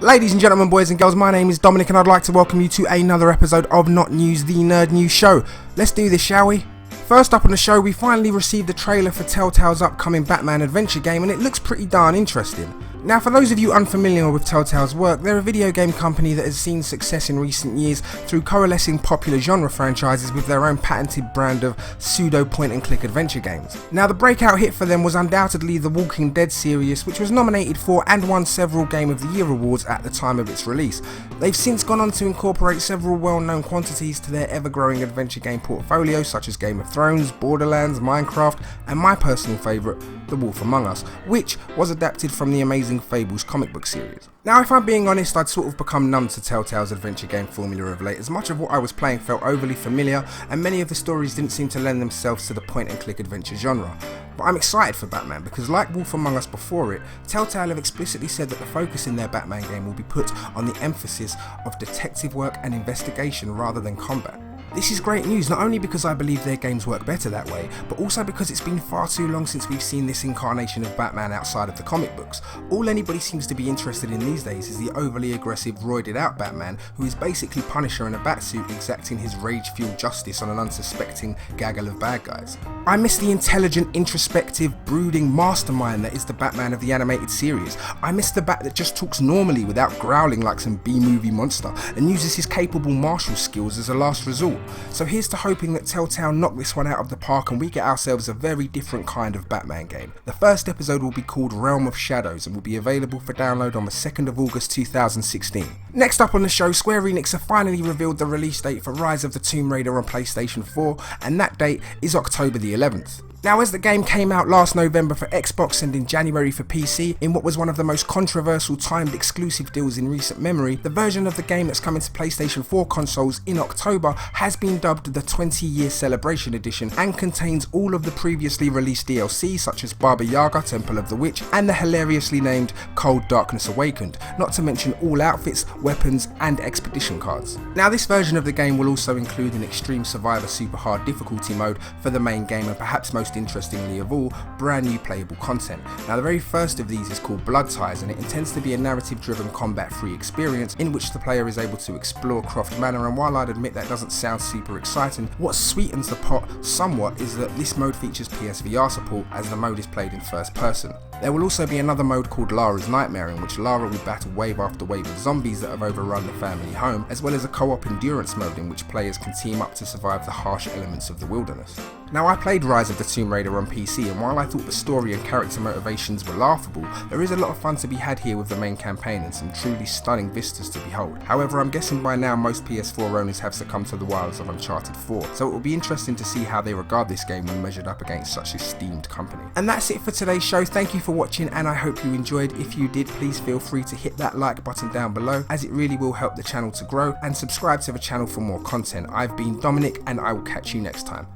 Ladies and gentlemen, boys and girls, my name is Dominic and I'd like to welcome you to another episode of Not News, the Nerd News Show. Let's do this, shall we? First up on the show, we finally received a trailer for Telltale's upcoming Batman adventure game and it looks pretty darn interesting. Now, for those of you unfamiliar with Telltale's work, they're a video game company that has seen success in recent years through coalescing popular genre franchises with their own patented brand of pseudo point-and-click adventure games. Now, the breakout hit for them was undoubtedly the Walking Dead series, which was nominated for and won several Game of the Year awards at the time of its release. They've since gone on to incorporate several well-known quantities to their ever-growing adventure game portfolio, such as Game of Thrones, Borderlands, Minecraft, and my personal favourite, The Wolf Among Us, which was adapted from the Amazing Fables comic book series. Now, if I'm being honest, I'd sort of become numb to Telltale's adventure game formula of late, as much of what I was playing felt overly familiar and many of the stories didn't seem to lend themselves to the point and click adventure genre. But I'm excited for Batman because, like Wolf Among Us before it, Telltale have explicitly said that the focus in their Batman game will be put on the emphasis of detective work and investigation rather than combat. This is great news, not only because I believe their games work better that way, but also because it's been far too long since we've seen this incarnation of Batman outside of the comic books. All anybody seems to be interested in these days is the overly aggressive, roided out Batman, who is basically Punisher in a batsuit exacting his rage-fueled justice on an unsuspecting gaggle of bad guys. I miss the intelligent, introspective, brooding mastermind that is the Batman of the animated series. I miss the Bat that just talks normally without growling like some B-movie monster and uses his capable martial skills as a last resort. So here's to hoping that Telltale knock this one out of the park and we get ourselves a very different kind of Batman game. The first episode will be called Realm of Shadows and will be available for download on the 2nd of August 2016. Next up on the show, Square Enix have finally revealed the release date for Rise of the Tomb Raider on PlayStation 4, and that date is October the 11th. Now, as the game came out last November for Xbox and in January for PC, in what was one of the most controversial timed exclusive deals in recent memory, the version of the game that's coming to PlayStation 4 consoles in October has been dubbed the 20-year Celebration Edition and contains all of the previously released DLC such as Baba Yaga, Temple of the Witch, and the hilariously named Cold Darkness Awakened, not to mention all outfits, weapons, and expedition cards. Now, this version of the game will also include an Extreme Survivor Super Hard difficulty mode for the main game and perhaps most interestingly of all, brand new playable content. Now, the very first of these is called Blood Ties and it intends to be a narrative driven combat free experience in which the player is able to explore Croft Manor, and while I'd admit that doesn't sound super exciting, what sweetens the pot somewhat is that this mode features PSVR support as the mode is played in first person. There will also be another mode called Lara's Nightmare in which Lara will battle wave after wave of zombies that have overrun the family home, as well as a co-op endurance mode in which players can team up to survive the harsh elements of the wilderness. Now, I played Rise of the Tomb Raider on PC, and while I thought the story and character motivations were laughable, there is a lot of fun to be had here with the main campaign and some truly stunning vistas to behold. However, I'm guessing by now most PS4 owners have succumbed to the wiles of Uncharted 4, so it will be interesting to see how they regard this game when measured up against such esteemed company. And that's it for today's show. Thank you for watching and I hope you enjoyed. If you did, please feel free to hit that like button down below as it really will help the channel to grow, and subscribe to the channel for more content. I've been Dominic and I will catch you next time.